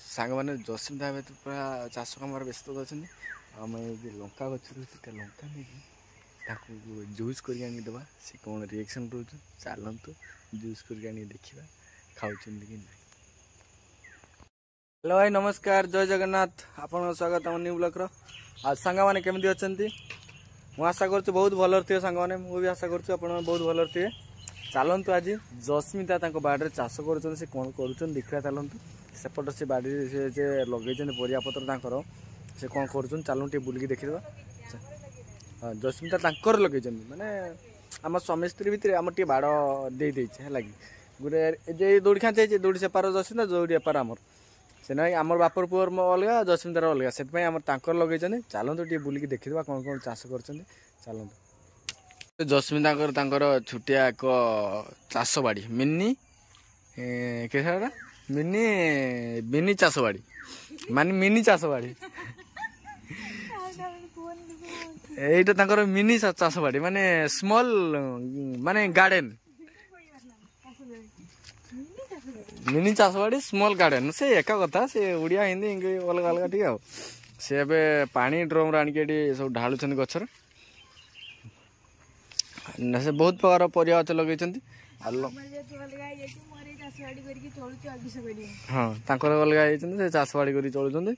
सांग मैंने जस्मिता तो पूरा चाष कम व्यस्त अच्छे आम लंका गचर लंका नहीं जूस करवा सी कौन रिएक्शन रोच चलतु जूस कर देखा खाऊ कि ना। हेलो भाई नमस्कार जय जगन्नाथ आपन स्वागत हम न्यू ब्लॉक आज सांग मैंने केमती अच्छा मुझे आशा कर बहुत भल थे सांग मैंने मुझे आशा कर बहुत भल थे चलतु आज जस्मिता बाड़ी चाष कर कौन कर देखा चलतु सेपट से बाड़ी से लगे परिया पतर से कौन कर चलू बुल देखीदा। हाँ जस्मिता लगे माने आम स्वामी स्त्री भितर आम टे बाड़ दे है गोटे दौड़ी खाते दौड़ी सेपार जस्मिता दौड़ी एपार आमर से ना आम बापर पुअर अलग जस्मितार अलग से लगे चलतु टे बुल देखीदा कौन कौन चाष कर चलतु। जस्मिता छुटिया एक चाष बाड़ी मिनी के मिनी मिनी चाष बाड़ी मान मिनी चाष बाड़ी यहाँ मिनी चाष बाड़ी माने स्मॉल माने गार्डन मिनी चाष बाड़ी स्मॉल गार्डन से एका कथा से उड़िया हिंदी इंग्लिश अलग अलग टी से पानी ड्रम आनिक सब ढालुंट गचर से बहुत प्रकार परिया गच लगे हाँ अलग से चाष बाड़ी कर चलुं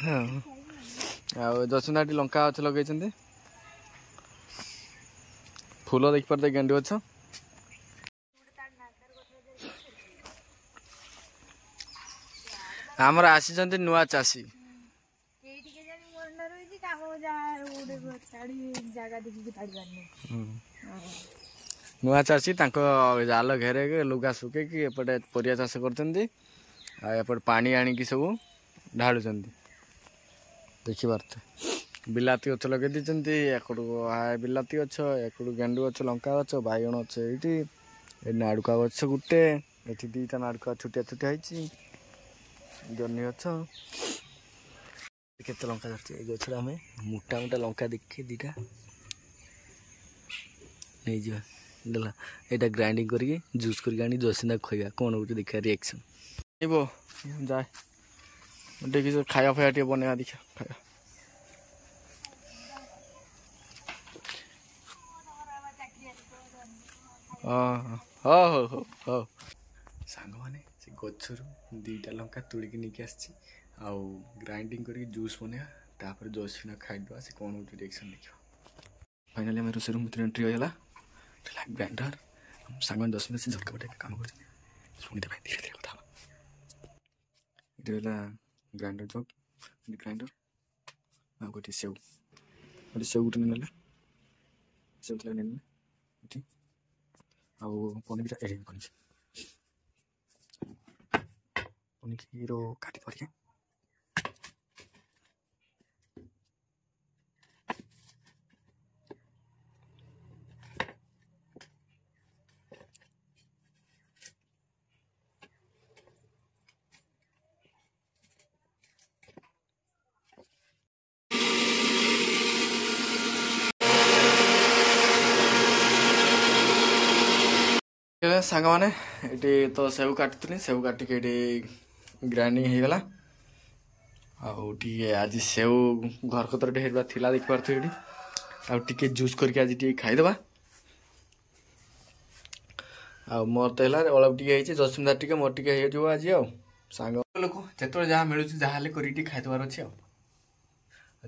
हाँ जस्मिता लंका गच लगे फूल देख पारे गेंडू गच आमर आसी नुआ चाषी नुआ चाषी जाल घेरे लुगा सुखे एपटे परिया चाष कर पानी आनिकी सब ढालु देखी पार्थ बिलाती गच लगे एकड़ू बिलाती गच एकड़ू गेंडू गच लंका गच बैगण गच ये नाड़ुका गच गुटे ये दीटा नाड़ुका छुटिया छुटिया है जन्नी गच केते लंका धरती ये गचर आम मोटा मोटा लंका देखिए दीटा नहीं जा यहाँ ग्राइंडिंग करके जूस करके जस्मिता खुआ कौन गोटे देखा रिएक्शन जाए देखिए खाया फाया टे बना देखा खाया हाँ हाँ हाँ हाँ सांग मैंने गचर दीटा लंका तोड़िकी नहीं आसी ग्राइंडिंग करके जूस बना तापर जस्मिता खाईदे से कौन गोटे रिएक्शन देखा फाइनाली आम रोषे रूम भर एंट्री होगा ग्राइंडर सांग जस्मिता से झटका बटे काम कर शुणिदे धीरे धीरे कथा ये ग्राइंडर जग ग्राइंडर आ गोटे सेव गोटे ना सेव ना पनीर एडिंग पनीर काटी पड़े सांग मैंने ये तो सेव काटुनी सेव काटिक ग्राइंडिंग होगला आज सेव घर कतर थी देख पारे टे जूस करके आज खाईदे मोर तो है अलग टे जस्मिता टे मोर टे आज सांग लोक जो जहाँ मिलूँ जहाँ कर खाईदबार अच्छे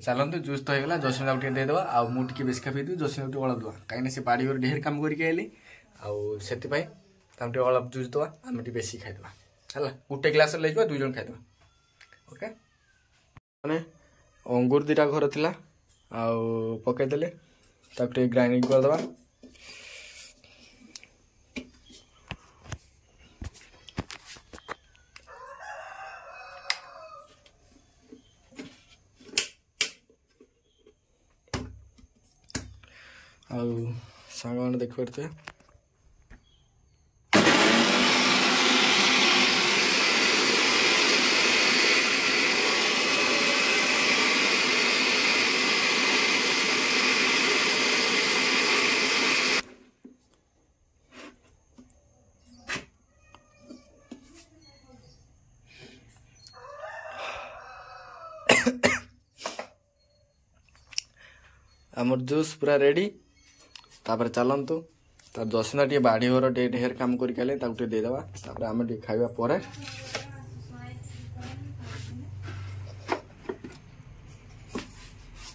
चलते जूस तो होगा जस्मिता टे देदेवा आ मुझे बेस पी देवी जस्मिता अलग देवा कहीं बाड़ी घर ढेर कम करके आइली आए अलग जूस दवा आम बेसी खाईदे है गोटे ग्लास ले दुई जन खाईदे ओके मैंने अंगूर दीटा घर थी पकईदे ग्राइंडिंग करदे सांग मैंने देख पारे आमर जूस पूरा रेडी तापर चलतु तार जसना टे बाड़ी घर टे ढेर काम करके टे देदेबा तापर आम टे खाइबा परे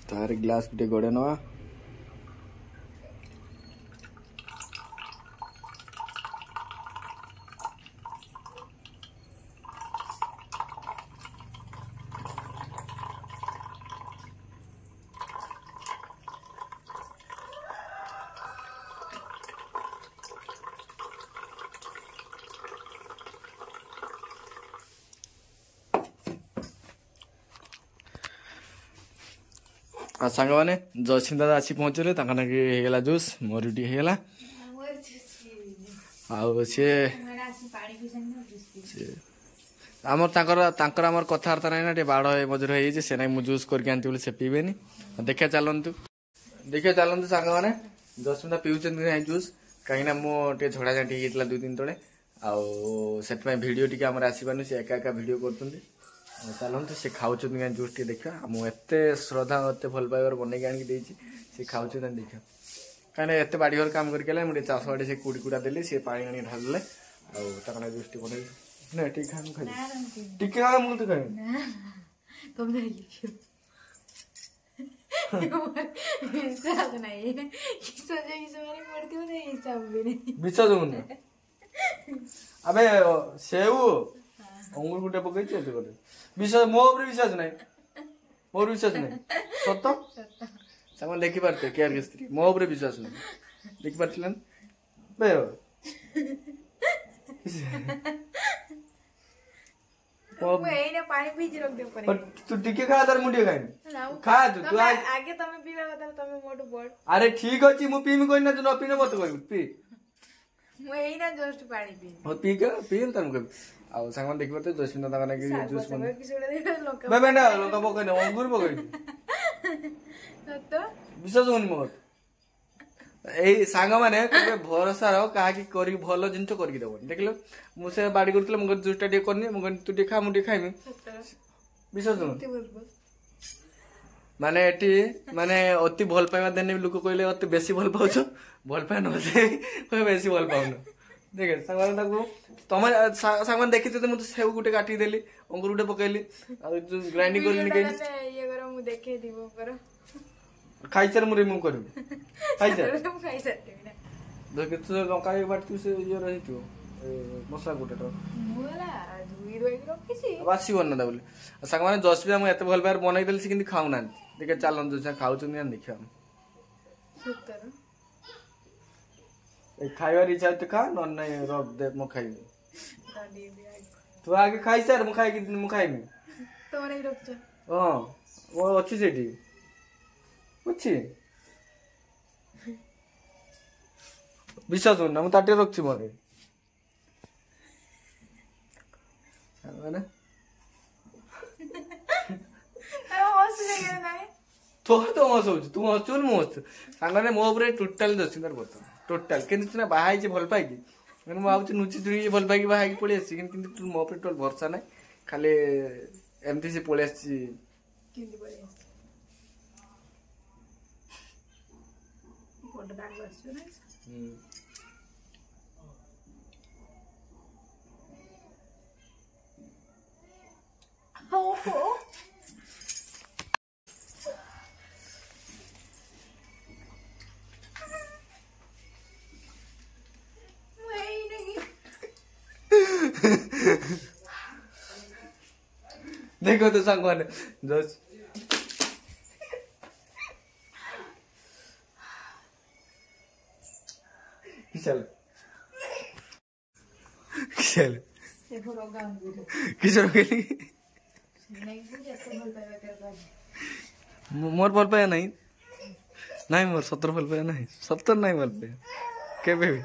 तार ग्लास टे गड़े नवा सांग मैंने जसिन दादा आसी पहुँचले नाकि जूस मोर टी होगा आमर आमर कथबार्ता ना टे बाड़ मझे हो से ना जूस करके आनी से पीबे देखिए चलतु सांग मैंने जसमिता पीछे जूस कहीं मुझे झड़ा झाँटी होता 2 दिन तले आउ भिडियो टी आम आसपार से एका एका भिडियो कर चलते से खाऊँ जूस टी देखा मुझे श्रद्धा एत भल पाइबार बनई आनी से खाऊ देखा कहीं एत बाड़ी घर काम करके मुझे चाष बाड़ी से कुड़ी कुड़ा देली सी पा ढाले आना जूस टी बनई ना ठीक खा टी खा मुझे विश्वास होनी अबे सेव अंगुर गुटे पकई विश्वास मो विश्वास ना मोर विश्वास ना सत सामान देखी पारते केयर के स्त्री मो विश्वास ना देखी पारथिलन बे तू टिके खा तार मुंडिया खाई खा तू आगे तमे पीवा बता तमे मोटू बड़ अरे ठीक अछि मु पीमी कोइ ना न पीने मत कोइ पी मु एई ना जस्ट पानी पी हो पी के पीन तन को आ संगन देखि परते जसमिन दादा ना कि जूस बन लोक बे बेंडा लोक पकई न अंगूर पकई तो विश्वास होनी मत ए सांग माने केबे भरोसा रहो काहा की करी भलो जिंतो करके देबो देखलो मु से बाडी करतले मु जूस टा टे करनी मु तू टे खा मु टे खाइमी विश्वास होनी माने एटी माने अति भल पाइबा देने लोक कहले अति बेसी भल पाउछ भल पाए न से कोइ बेसी भल पाउन देखे सांगमान ताको तमे सांगमान देखि त मु सेव गुटे काटी देली अंगूर गुटे पकैली आ ग्राइंडिंग करली के ये करो मु देखे दिबो करो खाइसर मु रिमूव करबी खाइसर खाइसर देखे तू लंका एक बार तू से ये रही तू मसला गुटे तो मोला धुई धुई रखिसी बासी बन ना बोले सांगमान जसबी हम एते भल पार बनाई देली से किंतु खाउ ना देखे चलन जो खाउ छु नि देखियो सुतर ए खाइबार इच्छा तो खा न नहीं रख दे म खाइबी तू आगे खाइ सर म खाइ कि म खाइबी तो नहीं रख छ हां वो अच्छी सेठी अच्छी विश्वास होना म ताटे रखछि मरे माने अरे हस लगे ना तो हस तू हसुन मो हस सांगने मो ऊपर टोटल दसिंदर बत टोटल किंतु ना बाहाई जे भल पाई कि मैं भाव नुची चुरी भल पाई बाहाई पळी आसी किंतु तू मो ऊपर टोटल भरोसा नै खाली एमती से पळी आसी किंतु पळी आसी फोटो दाग बसु ना हो देखो तो सांगवाने जस चल चल देखो रोगा किसर गेली नहीं बुझे तो भल पाइबा कर मोर भल पाया नहीं नहीं मोर 70 भल पाया नहीं 70 नहीं भल पाया केबे भी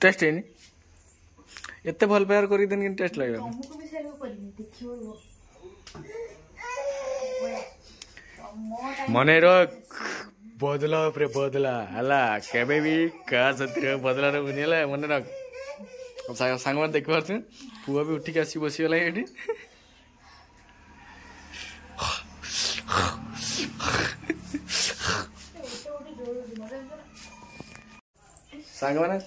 टेस्ट है एते भल पायर कर दिन कि टेस्ट लगे ତମକୁ ବି ସେଟା କରିବି ଦେଖିବ मने रख बदला पर बदला हला केबे भी का सतिर बदला रे बुनिला मने रख सांग में देख पारछ पुआ भी उठी के आसी बसी गला एठी सांग माने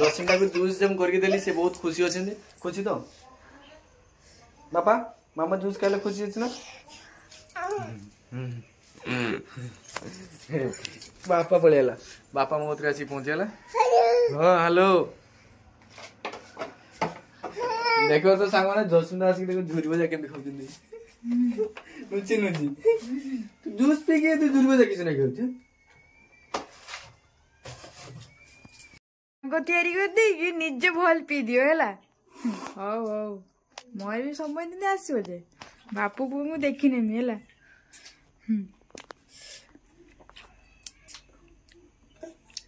दसटा को जूस जम करके देली से बहुत खुशी अछन खुशी तो बापा मामा जूस खाइले खुशी अछि ना बापा पळेला बापा मो उतरे आसी पहुंचेला हां हेलो देखो तो सांग माने जसुंदा आसी देखो झुरी बजा केम खाउछिन नुची नुची तू जूस पी के तू झुरी बजा किछ नै खाउछ को तैयारी कर दे कि निजे भल पी दियो हैला हौ हौ मोर भी समय दिन आसीबो जे बापू को मु देखि नेमी हैला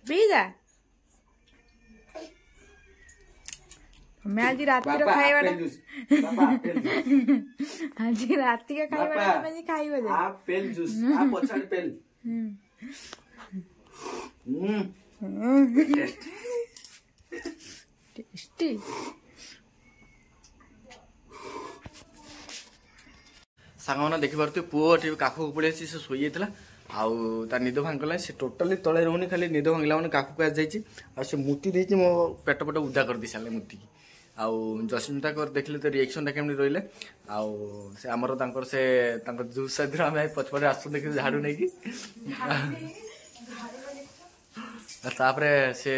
पीजा मैं आज रात रो खाइबाटा आज रात के खाइबाटा मैं खाइबो जे आप पेल जूस आप पछाड़ पेल टेस्टी सांगना देखि पारतु पुओ टी काखु पड़े से सोई जाइतला आउ ता निद भांगला से टोटली तळे रहउनी खाली निद भांगला माने काखु कास जाइछि आ से मुती देछि मो पेट पेट उदा कर दी साले मुती आउ जस्मिता कर देखले तो रिएक्शन ता केमनी रहिले आउ से हमर तांकर से तांकर जूस साइड हम पछपड़े आसु देखि झाड़ू नै की तापरे से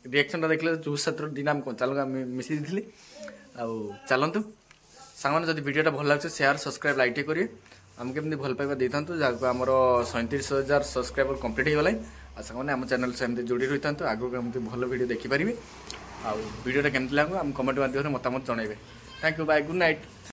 रिएक्शन ता देखले जूस साइड दिन हम चलगा मिसी दिथली आउ चलंतु सांगने जब वीडियोटा भल लगे शेयर सब्सक्राइब लाइक करिए आम केमती भल पाइबा दे था जहाँ आमर 37,000 सब्सक्राइबर कंप्लीट हो गला आ सांगने आम चैनल से जोड़ी रही था आगो केमती भल वीडियो देखिपारे आ वीडियोटा केमती लगे आम कमेंट माध्यम मतामत जनइबे thank you bye good night.